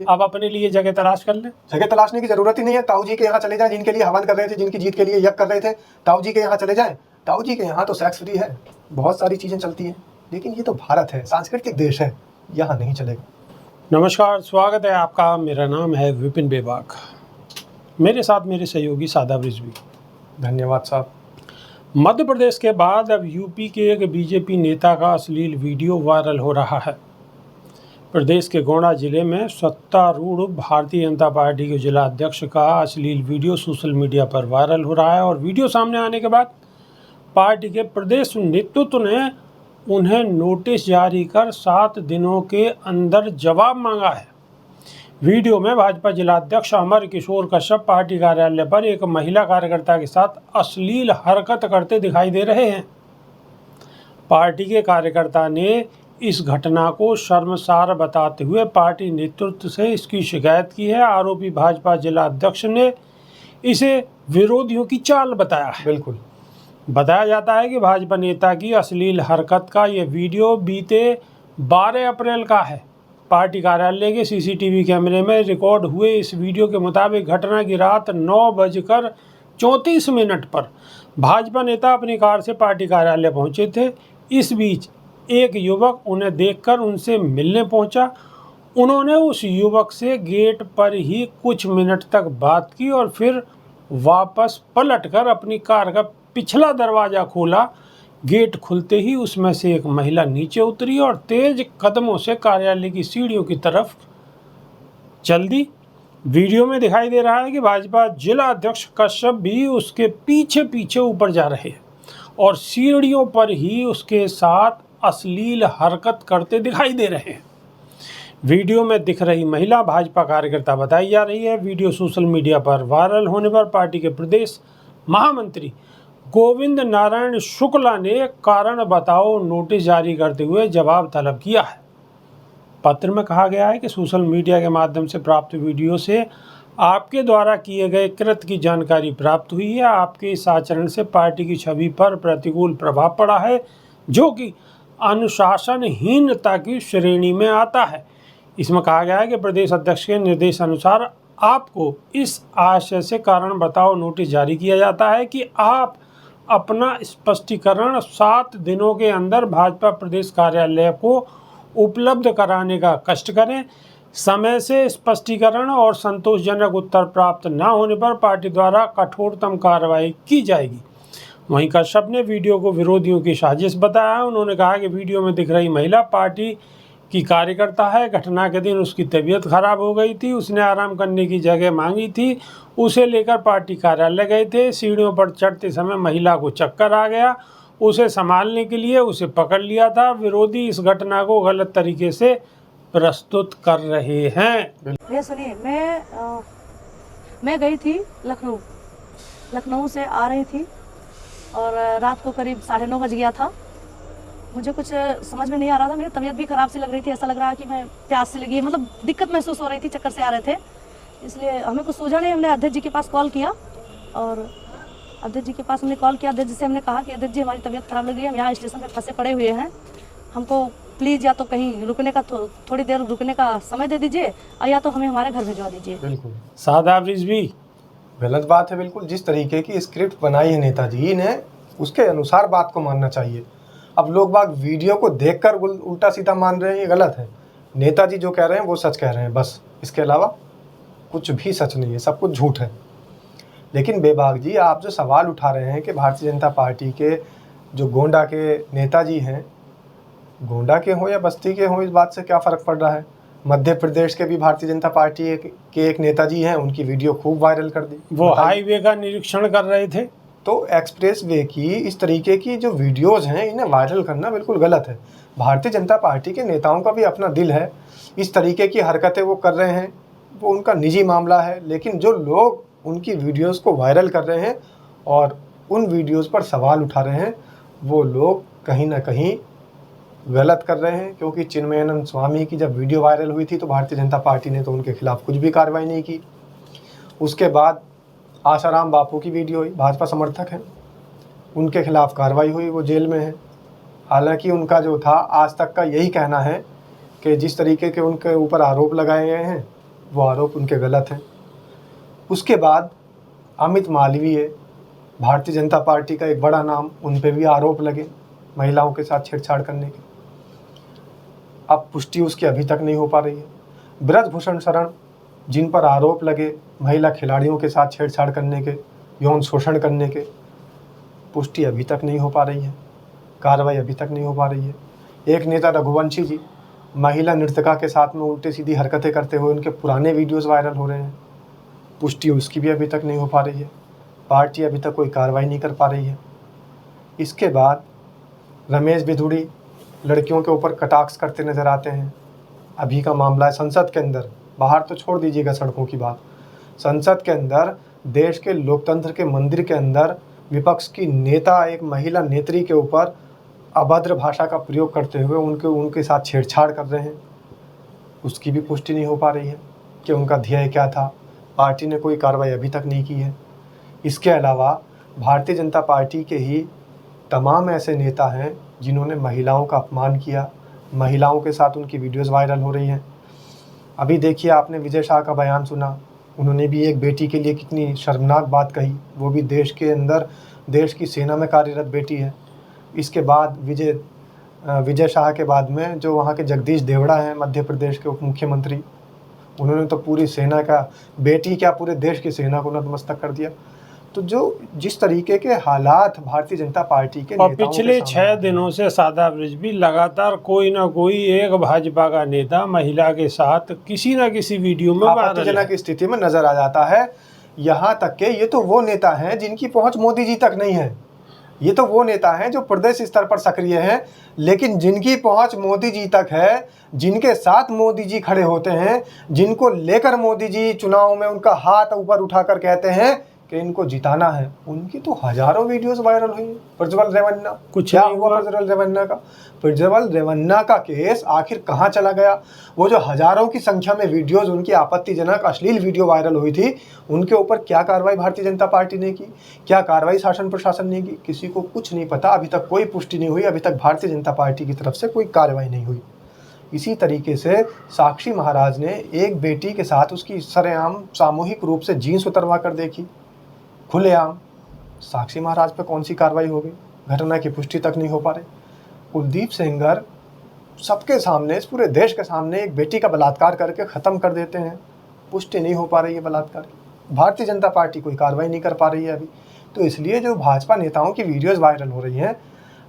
अब अपने लिए जगह तलाश कर ले। जगह तलाशने की जरूरत ही नहीं है। ताऊ जी के यहाँ चले जाएं, जिनके लिए हवन कर रहे थे, जिनकी जीत के लिए यज्ञ कर रहे थे, ताऊ जी के यहाँ चले जाएं। ताऊ जी के यहाँ तो सेक्स फ्री है, बहुत सारी चीजें चलती हैं, लेकिन ये तो भारत है, सांस्कृतिक देश है, यहाँ नहीं चलेगा। नमस्कार, स्वागत है आपका। मेरा नाम है विपिन बेबाक। मेरे साथ मेरे सहयोगी सादाब रिजवी। धन्यवाद साहब। मध्य प्रदेश के बाद अब यूपी के एक बीजेपी नेता का अश्लील वीडियो वायरल हो रहा है। प्रदेश के गोंडा जिले में सत्तारूढ़ भारतीय जनता पार्टी के जिला अध्यक्ष का अश्लील वीडियो सोशल मीडिया पर वायरल हो रहा है और वीडियो सामने आने के बाद पार्टी के प्रदेश नेतृत्व ने उन्हें नोटिस जारी कर 7 दिनों के अंदर जवाब मांगा है। वीडियो में भाजपा जिला अध्यक्ष अमर किशोर कश्यप पार्टी कार्यालय पर एक महिला कार्यकर्ता के साथ अश्लील हरकत करते दिखाई दे रहे हैं। पार्टी के कार्यकर्ता ने इस घटना को शर्मसार बताते हुए पार्टी नेतृत्व से इसकी शिकायत की है। आरोपी भाजपा जिला अध्यक्ष ने इसे विरोधियों की चाल बताया है। बिल्कुल बताया जाता है कि भाजपा नेता की अश्लील हरकत का ये वीडियो बीते 12 अप्रैल का है। पार्टी कार्यालय के सीसीटीवी कैमरे में रिकॉर्ड हुए इस वीडियो के मुताबिक घटना की रात 9:34 पर भाजपा नेता अपनी कार से पार्टी कार्यालय पहुंचे थे। इस बीच एक युवक उन्हें देखकर उनसे मिलने पहुंचा। उन्होंने उस युवक से गेट पर ही कुछ मिनट तक बात की और फिर वापस पलटकर अपनी कार का पिछला दरवाज़ा खोला। गेट खुलते ही उसमें से एक महिला नीचे उतरी और तेज कदमों से कार्यालय की सीढ़ियों की तरफ चल दी। वीडियो में दिखाई दे रहा है कि भाजपा जिला अध्यक्ष कश्यप भी उसके पीछे पीछे ऊपर जा रहे हैं और सीढ़ियों पर ही उसके साथ अश्लील हरकत करते दिखाई दे रहे हैं। वीडियो में दिख रही महिला भाजपा कार्यकर्ता बताई जा रही है। वीडियो सोशल मीडिया पर वायरल होने पर पार्टी के प्रदेश महामंत्री गोविंद नारायण शुक्ला ने कारण बताओ नोटिस जारी करते हुए जवाब तलब किया है। पत्र में कहा गया है कि सोशल मीडिया के माध्यम से प्राप्त वीडियो से आपके द्वारा किए गए कृत्य की जानकारी प्राप्त हुई है। आपके इस आचरण से पार्टी की छवि पर प्रतिकूल प्रभाव पड़ा है, जो कि अनुशासनहीनता की श्रेणी में आता है। इसमें कहा गया है कि प्रदेश अध्यक्ष के निर्देश अनुसार आपको इस आशय से कारण बताओ नोटिस जारी किया जाता है कि आप अपना स्पष्टीकरण 7 दिनों के अंदर भाजपा प्रदेश कार्यालय को उपलब्ध कराने का कष्ट करें। समय से स्पष्टीकरण और संतोषजनक उत्तर प्राप्त न होने पर पार्टी द्वारा कठोरतम कार्रवाई की जाएगी। वहीं कश्यप ने वीडियो को विरोधियों की साजिश बताया। उन्होंने कहा कि वीडियो में दिख रही महिला पार्टी की कार्यकर्ता है। घटना के दिन उसकी तबीयत खराब हो गई थी, उसने आराम करने की जगह मांगी थी। उसे लेकर पार्टी कार्यालय गए थे। सीढ़ियों पर चढ़ते समय महिला को चक्कर आ गया। उसे संभालने के लिए उसे पकड़ लिया था। विरोधी इस घटना को गलत तरीके से प्रस्तुत कर रहे हैं। ये सुनिए, मैं गई थी लखनऊ से आ रही थी और रात को करीब 9:30 बज गया था। मुझे कुछ समझ में नहीं आ रहा था, मेरी तबीयत भी ख़राब सी लग रही थी, ऐसा लग रहा कि मैं प्यास से लगी, मतलब दिक्कत महसूस हो रही थी, चक्कर से आ रहे थे। इसलिए हमें कुछ सूझा नहीं, हमने अध्यक्ष जी के पास कॉल किया और अध्यक्ष जी के पास हमने कॉल किया। अध्यक्ष जी से हमने कहा कि अध्यक्ष जी हमारी तबीयत ख़राब लग रही है, हम यहाँ स्टेशन पर फंसे पड़े हुए हैं, हमको प्लीज़ या तो कहीं रुकने का थोड़ी देर रुकने का समय दे दीजिए और या तो हमें हमारे घर भिजवा दीजिए। बिल्कुल सादाब रिजवी, गलत बात है। बिल्कुल जिस तरीके की स्क्रिप्ट बनाई है नेताजी ने, उसके अनुसार बात को मानना चाहिए। अब लोग बाग वीडियो को देखकर उल्टा सीधा मान रहे हैं, ये गलत है। नेताजी जो कह रहे हैं वो सच कह रहे हैं, बस इसके अलावा कुछ भी सच नहीं है, सब कुछ झूठ है। लेकिन बेबाक जी, आप जो सवाल उठा रहे हैं कि भारतीय जनता पार्टी के जो गोंडा के नेताजी हैं, गोंडा के हों या बस्ती के हों, इस बात से क्या फ़र्क पड़ रहा है। मध्य प्रदेश के भी भारतीय जनता पार्टी के एक नेताजी हैं, उनकी वीडियो खूब वायरल कर दी। वो हाईवे का निरीक्षण कर रहे थे। तो एक्सप्रेस वे की इस तरीके की जो वीडियोज़ हैं, इन्हें वायरल करना बिल्कुल गलत है। भारतीय जनता पार्टी के नेताओं का भी अपना दिल है। इस तरीके की हरकतें वो कर रहे हैं, वो उनका निजी मामला है। लेकिन जो लोग उनकी वीडियोज़ को वायरल कर रहे हैं और उन वीडियोज़ पर सवाल उठा रहे हैं, वो लोग कहीं ना कहीं गलत कर रहे हैं। क्योंकि चिन्मयानंद स्वामी की जब वीडियो वायरल हुई थी तो भारतीय जनता पार्टी ने तो उनके खिलाफ कुछ भी कार्रवाई नहीं की। उसके बाद आसाराम बापू की वीडियो हुई, भाजपा समर्थक हैं, उनके खिलाफ कार्रवाई हुई, वो जेल में है। हालांकि उनका जो था आज तक का यही कहना है कि जिस तरीके के उनके ऊपर आरोप लगाए गए हैं वो आरोप उनके गलत हैं। उसके बाद अमित मालवीय, भारतीय जनता पार्टी का एक बड़ा नाम, उन पे भी आरोप लगे महिलाओं के साथ छेड़छाड़ करने के। अब पुष्टि उसकी अभी तक नहीं हो पा रही है। ब्रजभूषण शरण, जिन पर आरोप लगे महिला खिलाड़ियों के साथ छेड़छाड़ करने के, यौन शोषण करने के, पुष्टि अभी तक नहीं हो पा रही है, कार्रवाई अभी तक नहीं हो पा रही है। एक नेता रघुवंशी जी, महिला नर्तका के साथ में उल्टी सीधी हरकतें करते हुए उनके पुराने वीडियोस वायरल हो रहे हैं, पुष्टि उसकी भी अभी तक नहीं हो पा रही है। पार्टी अभी तक कोई कार्रवाई नहीं कर पा रही है। इसके बाद रमेश बिधूड़ी लड़कियों के ऊपर कटाक्ष करते नजर आते हैं। अभी का मामला है संसद के अंदर, बाहर तो छोड़ दीजिएगा सड़कों की बात, संसद के अंदर, देश के लोकतंत्र के मंदिर के अंदर विपक्ष की नेता एक महिला नेत्री के ऊपर अभद्र भाषा का प्रयोग करते हुए उनके साथ छेड़छाड़ कर रहे हैं। उसकी भी पुष्टि नहीं हो पा रही है कि उनका ध्येय क्या था। पार्टी ने कोई कार्रवाई अभी तक नहीं की है। इसके अलावा भारतीय जनता पार्टी के ही तमाम ऐसे नेता हैं जिन्होंने महिलाओं का अपमान किया, महिलाओं के साथ उनकी वीडियोस वायरल हो रही हैं। अभी देखिए, आपने विजय शाह का बयान सुना, उन्होंने भी एक बेटी के लिए कितनी शर्मनाक बात कही, वो भी देश के अंदर देश की सेना में कार्यरत बेटी है। इसके बाद विजय शाह के बाद में जो वहाँ के जगदीश देवड़ा हैं, मध्य प्रदेश के उप मुख्यमंत्री, उन्होंने तो पूरी सेना का, बेटी क्या पूरे देश की सेना को नतमस्तक कर दिया। तो जो जिस तरीके के हालात भारतीय जनता पार्टी के और नेताओं पिछले के 6 दिनों से सादा ब्रिज भी लगातार कोई ना कोई एक भाजपा का नेता महिला के साथ किसी न किसी वीडियो में वायरल है। आपत्तिजनक स्थिति में नजर आ जाता है। यहाँ तक के ये तो वो नेता हैं जिनकी पहुंच मोदी जी तक नहीं है। ये तो वो नेता हैं जो प्रदेश स्तर पर सक्रिय हैं, लेकिन जिनकी पहुंच मोदी जी तक है, जिनके साथ मोदी जी खड़े होते हैं, जिनको लेकर मोदी जी चुनाव में उनका हाथ ऊपर उठाकर कहते हैं कि इनको जिताना है, उनकी तो हजारों वीडियोस वायरल हुई। प्रज्वल रेवन्ना, कुछ क्या नहीं हुआ प्रज्वल रेवन्ना का? प्रज्वल रेवन्ना का केस आखिर कहाँ चला गया? वो जो हजारों की संख्या में वीडियोस, उनकी आपत्तिजनक अश्लील वीडियो वायरल हुई थी, उनके ऊपर क्या कार्रवाई भारतीय जनता पार्टी ने की? क्या कार्रवाई शासन प्रशासन ने की? किसी को कुछ नहीं पता। अभी तक कोई पुष्टि नहीं हुई, अभी तक भारतीय जनता पार्टी की तरफ से कोई कार्रवाई नहीं हुई। इसी तरीके से साक्षी महाराज ने एक बेटी के साथ उसकी सरेआम सामूहिक रूप से जीन्स उतरवा कर देखी, खुलेआम। साक्षी महाराज पे कौन सी कार्रवाई हो गई? घटना की पुष्टि तक नहीं हो पा रही। कुलदीप सेंगर सबके सामने, इस पूरे देश के सामने एक बेटी का बलात्कार करके ख़त्म कर देते हैं, पुष्टि नहीं हो पा रही है बलात्कार की। भारतीय जनता पार्टी कोई कार्रवाई नहीं कर पा रही है अभी। तो इसलिए जो भाजपा नेताओं की वीडियोज़ वायरल हो रही हैं,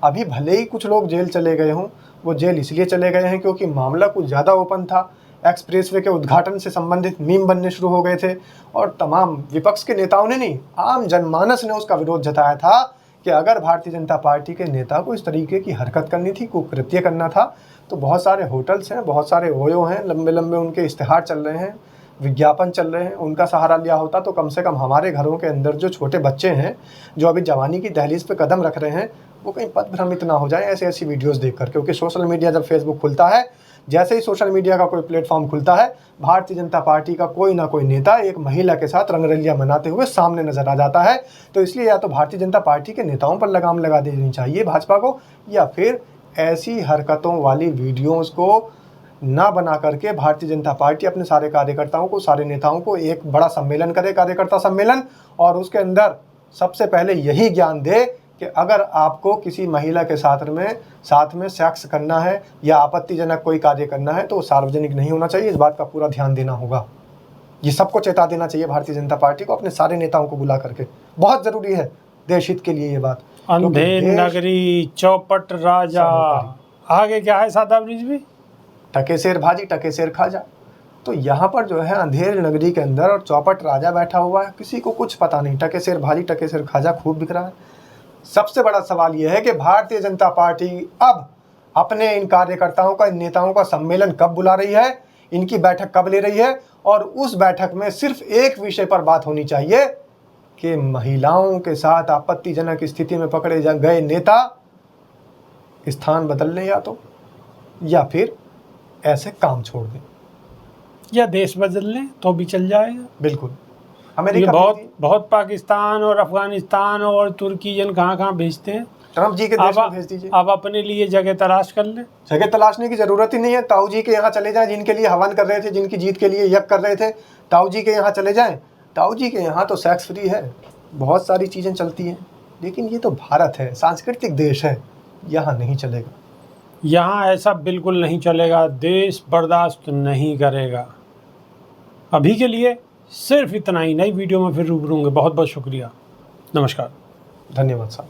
अभी भले ही कुछ लोग जेल चले गए हों, वो जेल इसलिए चले गए हैं क्योंकि मामला कुछ ज़्यादा ओपन था। एक्सप्रेसवे के उद्घाटन से संबंधित मीम बनने शुरू हो गए थे और तमाम विपक्ष के नेताओं ने नहीं, आम जनमानस ने उसका विरोध जताया था कि अगर भारतीय जनता पार्टी के नेता को इस तरीके की हरकत करनी थी, कुकृत्य करना था, तो बहुत सारे होटल्स हैं, बहुत सारे ओयो हैं, लंबे लंबे उनके इश्तिहार चल रहे हैं, विज्ञापन चल रहे हैं, उनका सहारा लिया होता तो कम से कम हमारे घरों के अंदर जो छोटे बच्चे हैं, जो अभी जवानी की दहलीज पे कदम रख रहे हैं, वो कहीं पथभ्रमित ना हो जाए ऐसी ऐसी वीडियोस देखकर। क्योंकि सोशल मीडिया जब फेसबुक खुलता है, जैसे ही सोशल मीडिया का कोई प्लेटफॉर्म खुलता है, भारतीय जनता पार्टी का कोई ना कोई नेता एक महिला के साथ रंगरलियां मनाते हुए सामने नजर आ जाता है। तो इसलिए या तो भारतीय जनता पार्टी के नेताओं पर लगाम लगा देनी चाहिए भाजपा को, या फिर ऐसी हरकतों वाली वीडियोज़ को ना बना करके भारतीय जनता पार्टी अपने सारे कार्यकर्ताओं को, सारे नेताओं को एक बड़ा सम्मेलन करे, कार्यकर्ता सम्मेलन, और उसके अंदर सबसे पहले यही ज्ञान दे कि अगर आपको किसी महिला के साथ में सेक्स करना है या आपत्तिजनक कोई कार्य करना है तो वो सार्वजनिक नहीं होना चाहिए। इस बात का पूरा ध्यान देना होगा। ये सबको चेता देना चाहिए भारतीय जनता पार्टी को, अपने सारे नेताओं को बुला करके। बहुत ज़रूरी है देश हित के लिए ये बात। अंधेर नगरी, चौपट राजा, आगे क्या है सादा ब्रिज भी? टके शेर भाजी, टके शेर खाजा। तो यहाँ पर जो है अंधेर नगरी के अंदर और चौपट राजा बैठा हुआ है, किसी को कुछ पता नहीं। टके शेर भाजी, टके शेर खाजा खूब बिक रहा है। सबसे बड़ा सवाल यह है कि भारतीय जनता पार्टी अब अपने इन कार्यकर्ताओं का, इन नेताओं का सम्मेलन कब बुला रही है, इनकी बैठक कब ले रही है, और उस बैठक में सिर्फ एक विषय पर बात होनी चाहिए कि महिलाओं के साथ आपत्तिजनक स्थिति में पकड़े गए नेता स्थान बदल लें या फिर ऐसे काम छोड़ दें, या देश बदल लें तो भी चल जाएगा। बिल्कुल। ये बहुत पाकिस्तान और अफगानिस्तान और तुर्की जन कहाँ भेजते हैं। ट्रम्प जी के देश में भेज दीजिए। अब अपने लिए जगह तलाश कर ले। जगह तलाशने की जरूरत ही नहीं है। ताऊ जी के यहाँ चले जाएं, जिनके लिए हवन कर रहे थे, जिनकी जीत के लिए यज्ञ कर रहे थे, ताऊ जी के यहाँ चले जाएं। ताऊ जी के यहाँ तो सेक्स फ्री है, बहुत सारी चीज़ें चलती हैं, लेकिन ये तो भारत है, सांस्कृतिक देश है, यहाँ नहीं चलेगा। यहाँ ऐसा बिल्कुल नहीं चलेगा, देश बर्दाश्त नहीं करेगा। अभी के लिए सिर्फ इतना ही। नई वीडियो में फिर रूबरू होंगे। बहुत बहुत शुक्रिया। नमस्कार। धन्यवाद साहब।